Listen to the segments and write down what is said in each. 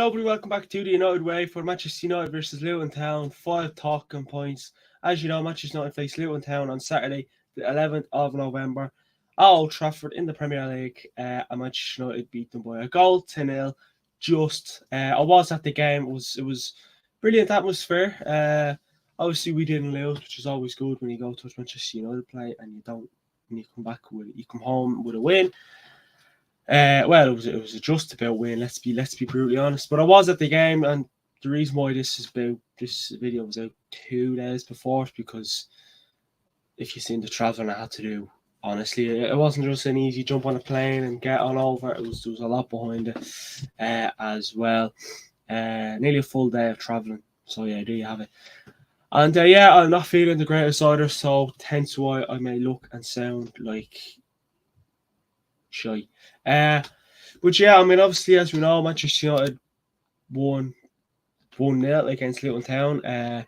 Hello, everybody. Welcome back to the United Way for Manchester United versus Luton Town. 5 talking points. As you know, Manchester United face Luton Town on Saturday, the 11th of November, at Old Trafford in the Premier League. And Manchester United beat them by a goal, 2-0. I was at the game. It was brilliant atmosphere. Obviously, we didn't lose, which is always good when you go to Manchester United play and you come home with a win. Well, it was just about win. Let's be brutally honest. But I was at the game, and the reason why this video was out 2 days before is because if you've seen the travelling I had to do, honestly, it wasn't just an easy jump on a plane and get on over. There was a lot behind it as well. Nearly a full day of travelling. So yeah, there you have it. And I'm not feeling the greatest either, so hence why I may look and sound like shy. But yeah, I mean, obviously, as we know, Manchester United won 1-0 against Luton Town.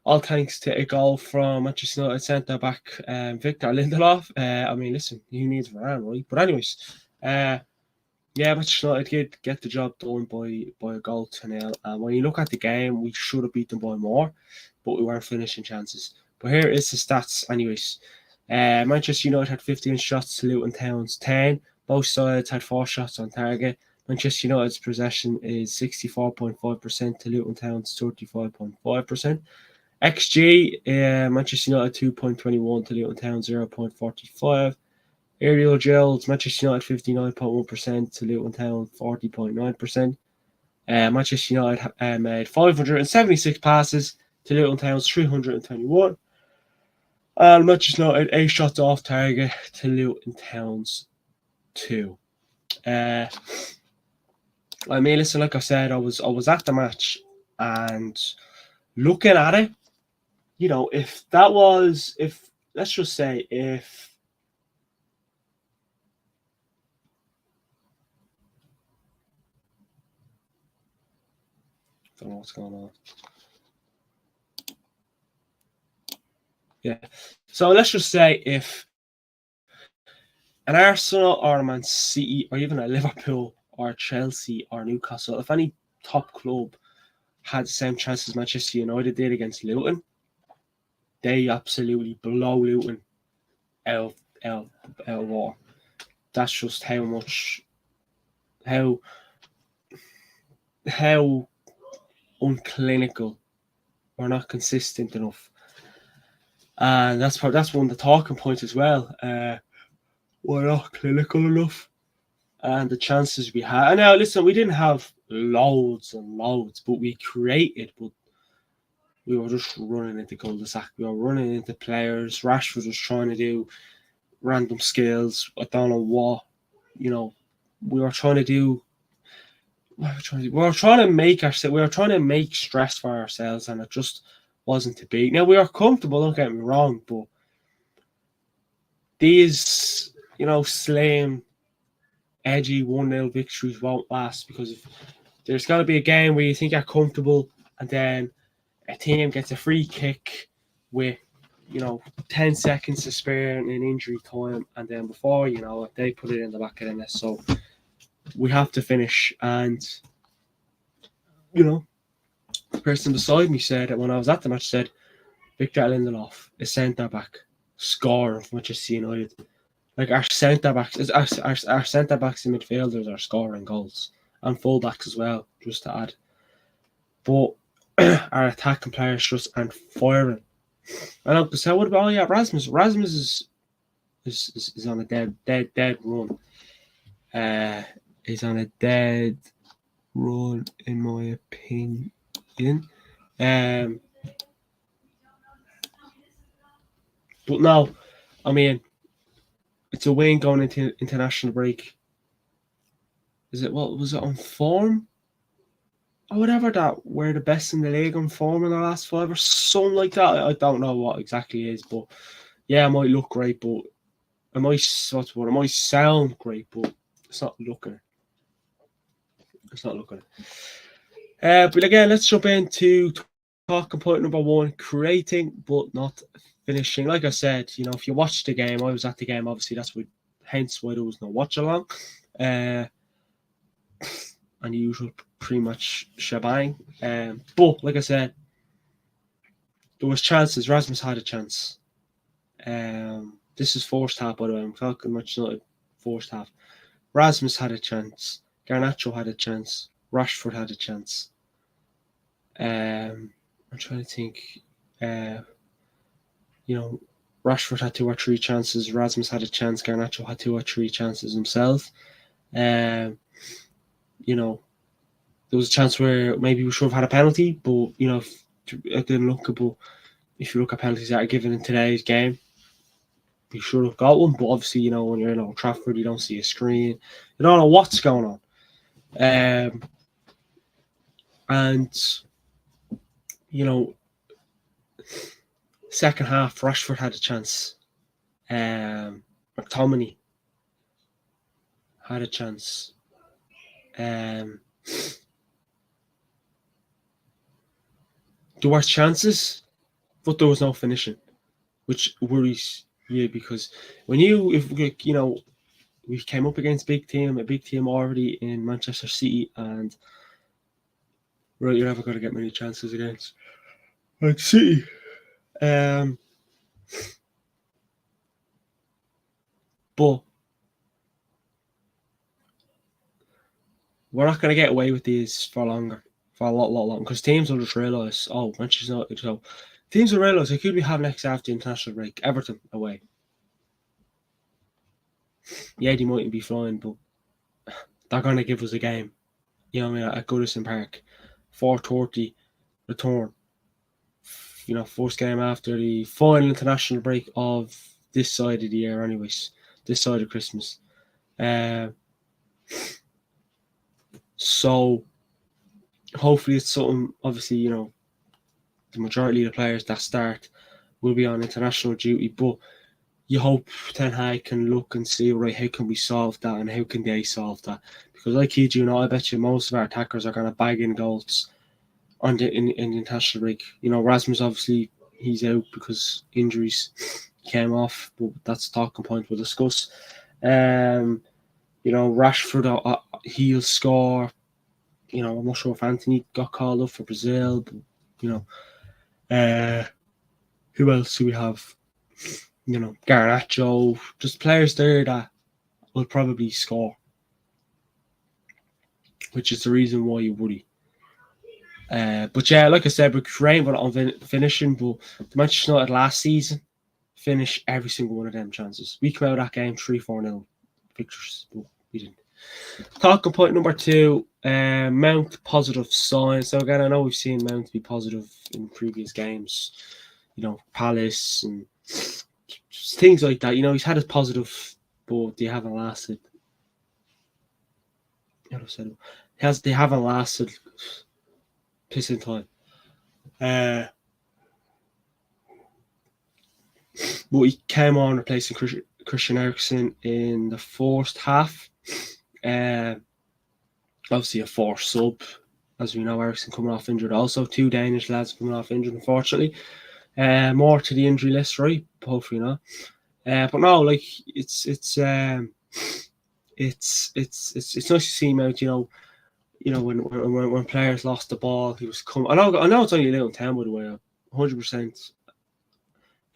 All thanks to a goal from Manchester United centre back Victor Lindelof. I mean, listen, he needs Varane, right? But anyways, Manchester United did get the job done by a goal 2-0. And when you look at the game, we should have beat them by more, but we weren't finishing chances. But here is the stats, anyways. Manchester United had 15 shots to Luton Town's 10. Both sides had 4 shots on target. Manchester United's possession is 64.5% to Luton Town's 35.5%. XG, Manchester United 2.21 to Luton Town 0.45. Aerial duels, Manchester United 59.1% to Luton Town 40.9%. Manchester United made 576 passes to Luton Town's 321. And Manchester United 8 shots off target to Luton Town's 2. I mean, listen, like I said, I was at the match and looking at it, you know, let's just say I don't know what's going on. Yeah. So let's just say if an Arsenal or a Man City or even a Liverpool or Chelsea or Newcastle, if any top club had the same chances as Manchester United did against Luton, they absolutely blow Luton out of water. That's just how unclinical or not consistent enough. And that's one of the talking points as well. We're not clinical enough. And the chances we had. And now, listen, we didn't have loads and loads, but we created. But we were just running into cul-de-sac. We were running into players. Rashford was trying to do random skills. I don't know what. You know, we were trying to do. We were trying to make stress for ourselves, and it just wasn't to be. Now, we were comfortable, don't get me wrong, but these, slim, edgy 1-0 victories won't last, because if there's got to be a game where you think you're comfortable and then a team gets a free kick with, 10 seconds to spare in injury time, and then before you know it, they put it in the back of the net. So we have to finish. And, the person beside me said that when I was at the match, said Victor Lindelof is centre back scorer for Manchester United. Like our centre backs and midfielders are scoring goals, and fullbacks as well, just to add. But our attacking players just aren't firing. And I said, what about Rasmus? Rasmus is on a dead run. He's on a dead run, in my opinion. But no, I mean, it's a win going into international break. Was it on form? Or whatever, that we're the best in the league on form in the last 5 or something like that. I don't know what exactly it is, but yeah, it might look great, but it might sound great, but it's not looking. But again, let's jump into talking point number 1: creating but not finishing. Like I said, if you watch the game, I was at the game. Obviously, hence why there was no watch along. and the usual pretty much shebang. But like I said, there was chances. Rasmus had a chance. This is first half, by the way. I'm talking much not first half. Rasmus had a chance. Garnacho had a chance. Rashford had a chance. I'm trying to think. Rashford had 2 or 3 chances. Rasmus had a chance. Garnacho had 2 or 3 chances himself. There was a chance where maybe we should have had a penalty, but it didn't look good. If you look at penalties that are given in today's game, we should have got one. But obviously, when you're in Old Trafford, you don't see a screen. You don't know what's going on. Second half, Rashford had a chance. McTominay had a chance. There were chances, but there was no finishing, which worries you because we came up against a big team already in Manchester City, and you're never going to get many chances against Man City. But we're not going to get away with these for longer, for a lot longer, because teams will just realise, Manchester United. So teams will realise who could we have next after the international break? Everton away. Yeah, they mightn't be flying, but they're going to give us a game. At Goodison Park, 4:30 return. First game after the final international break of this side of the year, anyways. This side of Christmas. So hopefully it's something. Obviously, the majority of the players that start will be on international duty, but you hope Ten Hag can look and see, right, how can we solve that and how can they solve that? Because I kid you not, I bet you most of our attackers are going to bag in goals in the international break. Rasmus, obviously, he's out because injuries came off, but that's a talking point we'll discuss. Rashford, he'll score. I'm not sure if Anthony got called up for Brazil, but, who else do we have? Garnacho, just players there that will probably score, which is the reason why you worry. But yeah, like I said, we're great on finishing, but the Manchester United last season finished every single one of them chances. We came out of that game 3-4-0 victors, but we didn't. Talking point number 2, Mount positive signs. So again, I know we've seen Mount be positive in previous games, Palace and things like that. He's had his positive, but they haven't lasted. They haven't lasted pissing time. But he came on replacing Christian Eriksen in the first half. Obviously a forced sub, as we know. Eriksen coming off injured, also 2 Danish lads coming off injured, unfortunately. More to the injury list, right? Hopefully not. But no, like it's nice to see him out. When players lost the ball, he was coming. I know it's only Luton Town, by the way. 100%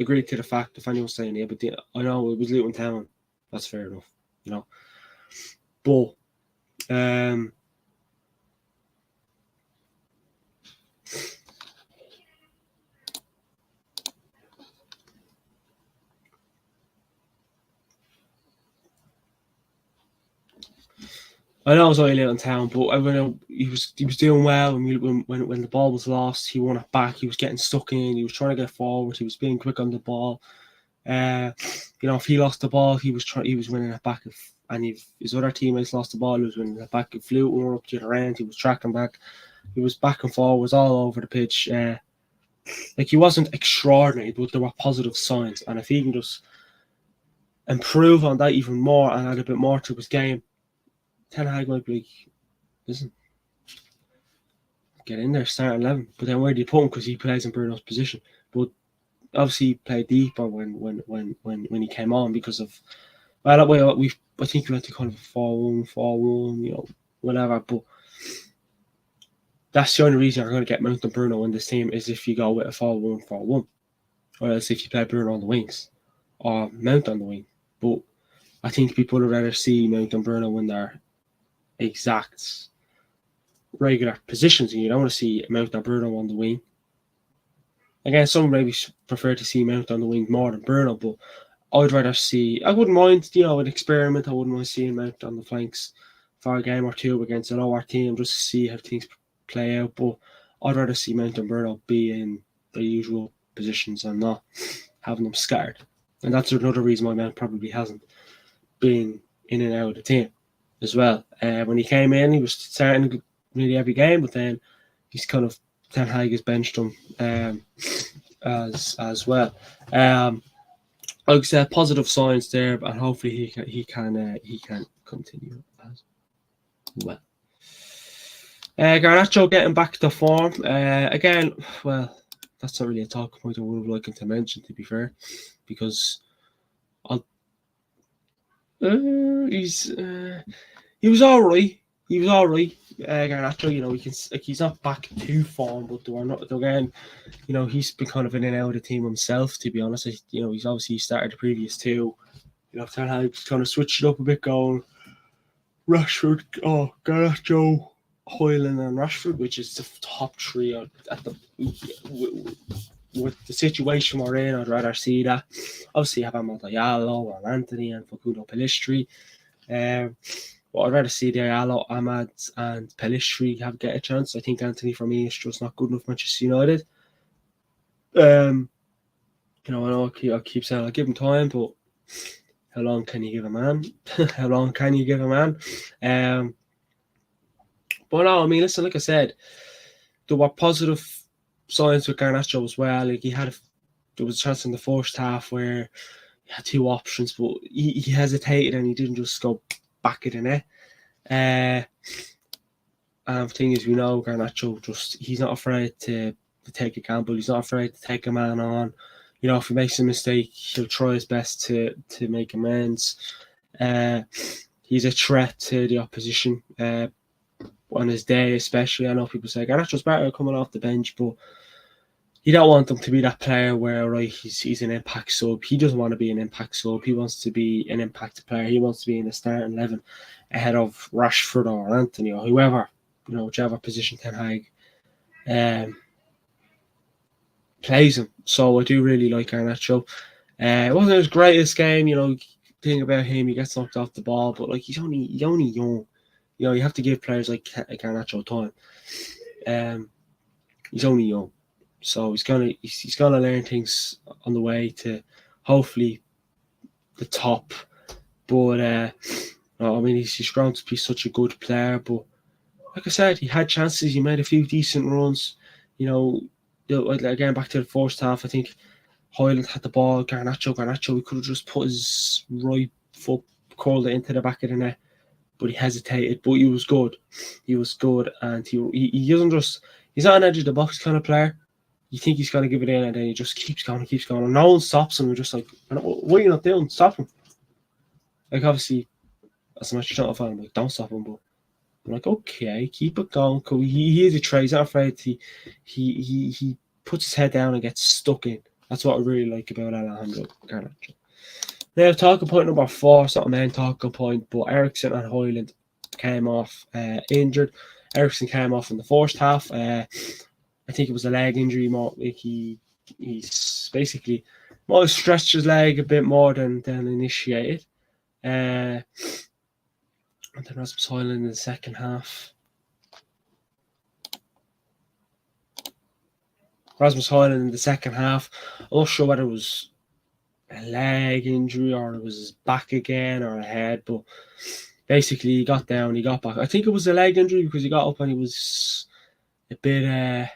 agree to the fact if anyone's saying but I know it was Luton Town. That's fair enough, But I know it was only Luton Town, but he was doing well. When the ball was lost, he won it back. He was getting stuck in. He was trying to get forward. He was being quick on the ball. If he lost the ball, he was winning it back. And if his other teammates lost the ball, he was winning it back. If Luton were up to the other end, he was tracking back. He was back and forward, was all over the pitch. He wasn't extraordinary, but there were positive signs. And if he can just improve on that even more and add a bit more to his game, Ten Hag might be like, listen, get in there, start 11. But then where do you put him? Because he plays in Bruno's position. But obviously he played deeper when he came on because of I think we went to kind of a 4-1, whatever. But That's the only reason you're going to get Mount and Bruno in this team is if you go with a 4-1-4-1, or else if you play Bruno on the wings or Mount on the wing. But I think people would rather see Mount and Bruno in their exact regular positions, and you don't want to see Mount and Bruno on the wing. Again, some maybe prefer to see Mount on the wing more than Bruno, but I'd rather see. I wouldn't mind, an experiment. I wouldn't mind seeing Mount on the flanks for a game or two against a lower team just to see how things play out. But I'd rather see Mount and Bruno be in their usual positions and not having them scattered. And that's another reason why Mount probably hasn't been in and out of the team as well. When he came in, he was starting nearly every game, but then he's kind of Ten Hag has benched him as well. Like I said, positive signs there, and hopefully he can continue as well. Garnacho getting back to form again. Well, that's not really a talk point I would have liked him to mention, to be fair, because he was all right. He was all right. Garnacho, he's not back to form, but they were not again. He's been kind of in and out of the team himself. To be honest, he's obviously started the previous two. Ten Hag's kind of switched it up a bit, going Rashford, Garnacho, Højlund, and Rashford, which is the top three at the with the situation we're in. I'd rather see that. Obviously, have Diallo and Anthony and Facundo Pellistri. But I'd rather see Diallo, Ahmad, and Pellistri get a chance. I think Anthony, for me, is just not good enough for Manchester United. I know I keep saying I'll give him time, but how long can you give a man? How long can you give a man? But no, I mean, listen, like I said, there were positive signs with Garnacho as well. Like there was a chance in the first half where he had two options, but he hesitated and he didn't just go back at the net. And the thing is, we know Garnacho he's not afraid to take a gamble. He's not afraid to take a man on. If he makes a mistake, he'll try his best to make amends. He's a threat to the opposition on his day, especially. I know people say Garnacho's better coming off the bench, but you don't want him to be that player where he's an impact sub. He doesn't want to be an impact sub. He wants to be an impact player. He wants to be in the starting 11 ahead of Rashford or Anthony or whoever, whichever position Ten Hag plays him. So I do really like Garnacho. It wasn't his greatest game, thing about him, he gets knocked off the ball, but he's only young. You have to give players like Garnacho time. He's only young, so he's gonna learn things on the way to hopefully the top. But he's grown to be such a good player. But like I said, he had chances. He made a few decent runs. Again, back to the first half, I think Højlund had the ball. Garnacho, he could have just put his right foot, curled it into the back of the net, but he hesitated. But he was good. And he doesn't just. He's not an edge of the box kind of player. You think he's going to give it in, and then he just keeps going. And no one stops him. We're just like, what are you not doing? Stop him. Obviously, as a Manchester United fan, I'm like, don't stop him. But I'm like, okay, keep it going. He is a trait. He's not afraid. He puts his head down and gets stuck in. That's what I really like about Alejandro Garnacho. Now, talking point number 4, it's not a main talking point, but Eriksen and Højlund came off injured. Eriksen came off in the first half. I think it was a leg injury. More he's basically might have stretched his leg a bit more than initiated. And then Rasmus Højlund in the second half. I'm not sure whether it was a leg injury or it was his back again or a head, but basically he got down, he got back. I think it was a leg injury because he got up and he was a bit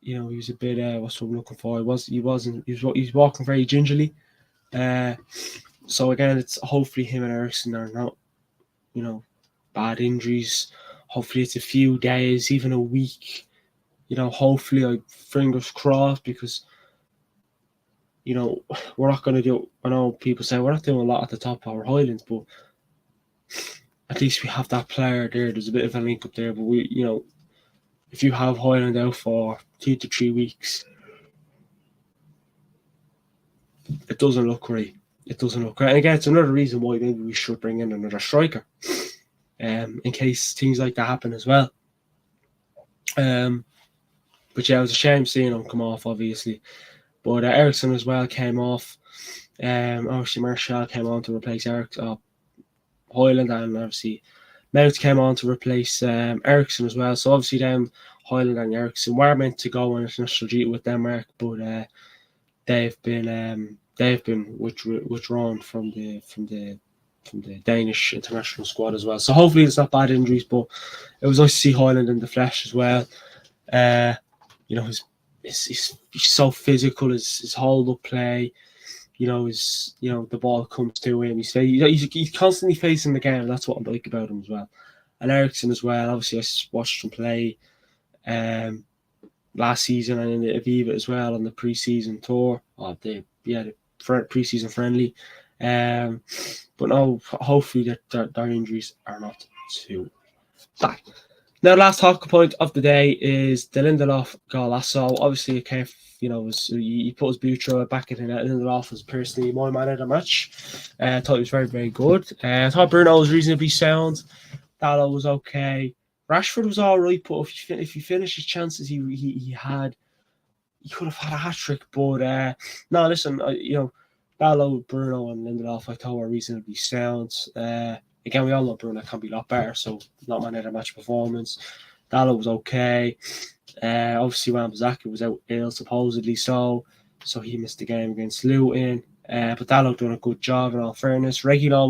he was a bit what's what I'm looking for. He was walking very gingerly. So again, it's hopefully him and Eriksen are not, bad injuries. Hopefully it's a few days, even a week. Hopefully, fingers crossed, because we're not going to do. I know people say we're not doing a lot at the top of our Highlands, but at least we have that player there. There's a bit of a link up there, but if you have Hoyland out for 2 to 3 weeks, it doesn't look right. It doesn't look right. And again, it's another reason why maybe we should bring in another striker, in case things like that happen as well. But yeah, it was a shame seeing him come off, obviously. But Ericsson as well came off. Obviously Martial came on to replace Hoyland, and obviously Mount came on to replace Ericsson as well. So obviously then Hoyland and Ericsson were meant to go on international duty with Denmark, but they've been withdrawn from the Danish international squad as well. So hopefully it's not bad injuries, but it was nice to see Hoyland in the flesh as well. He's so physical, his hold up play. The ball comes to him. He's constantly facing the game. That's what I like about him as well. And Ericsson as well. Obviously, I watched him play last season and in the Aviva as well on the pre-season tour. The pre-season friendly. But no, hopefully their injuries are not too bad. Now, the last talking point of the day is the Lindelof goal. So obviously, it came. He put his boot through it back in the net. Lindelof was personally my man of the match. I thought he was very, very good. I thought Bruno was reasonably sound. Dalot was okay. Rashford was all right, but if you finish his chances he could have had a hat trick. But no, listen, Dalot, Bruno, and Lindelof I thought were reasonably sound. Again, we all know Bruno can be a lot better, so not man of the match performance. Dalot was okay. Obviously, Wan-Bissaka was out ill, supposedly so he missed the game against Luton. But Dalot done a good job, in all fairness. Reguilon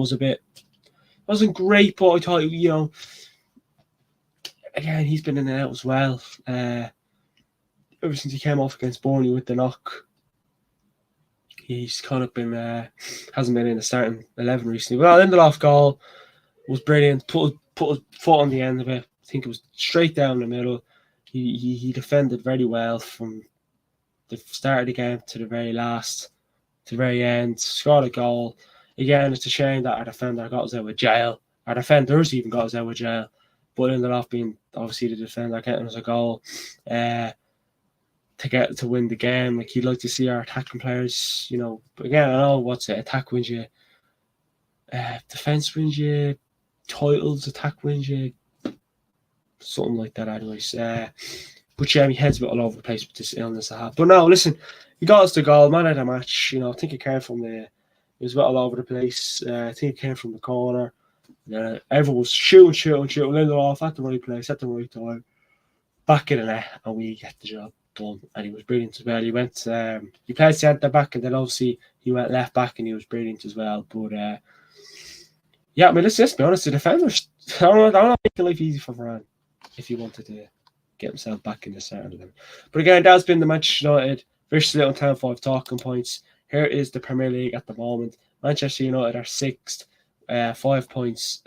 wasn't great, but I thought, again, he's been in and out as well. Ever since he came off against Burnley with the knock, he's kind of been hasn't been in the starting 11 recently. Well, Lindelof goal was brilliant. Put a foot on the end of it. I think it was straight down the middle. He defended very well from the start of the game to the very end. Scored a goal. Again, it's a shame that our defender got us out of jail. Our defenders even got us out of jail. But Lindelof being obviously the defender getting us a goal to win the game. Like, you'd like to see our attacking players, But again, I know what's it. Attack wins you. Defense wins you. Titles. Attack wins you. Something like that, anyways. But yeah, my head's a bit all over the place with this illness I have. But no, listen, he got us the goal, man of the match. I think it came from it was a bit all over the place. I think it came from the corner. Everyone was shooting. Lindelof at the right place, at the right time. Back in the net, and we get the job done. And he was brilliant as well. He went, he played centre back, and then obviously he went left back, and he was brilliant as well. But yeah, I mean, let's be honest, the defenders, I don't know, make life easy for Varane if he wanted to get himself back in the start of them. But again, that's been the Manchester United versus Luton Town 5 talking points. Here is the Premier League at the moment. Manchester United are 6th, 5 points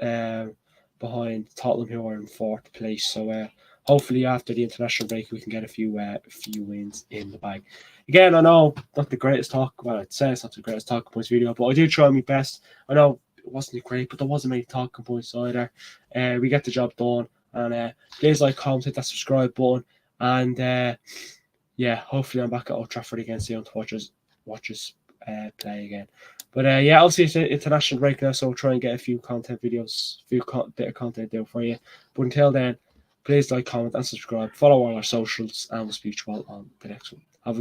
behind Tottenham, who are in 4th place. So hopefully after the international break, we can get a few wins in the bag. Again, I know not the greatest talk. Well, I'd say it's not the greatest talking points video, but I do try my best. I know it wasn't great, but there wasn't many talking points either. We get the job done. And please like, comment, hit that subscribe button. And hopefully I'm back at Old Trafford again soon to watch us play again. But obviously it's an international break now, so I'll try and get a few content videos, bit of content there for you. But until then, please like, comment, and subscribe. Follow all our socials, and we'll speak to you all on the next one.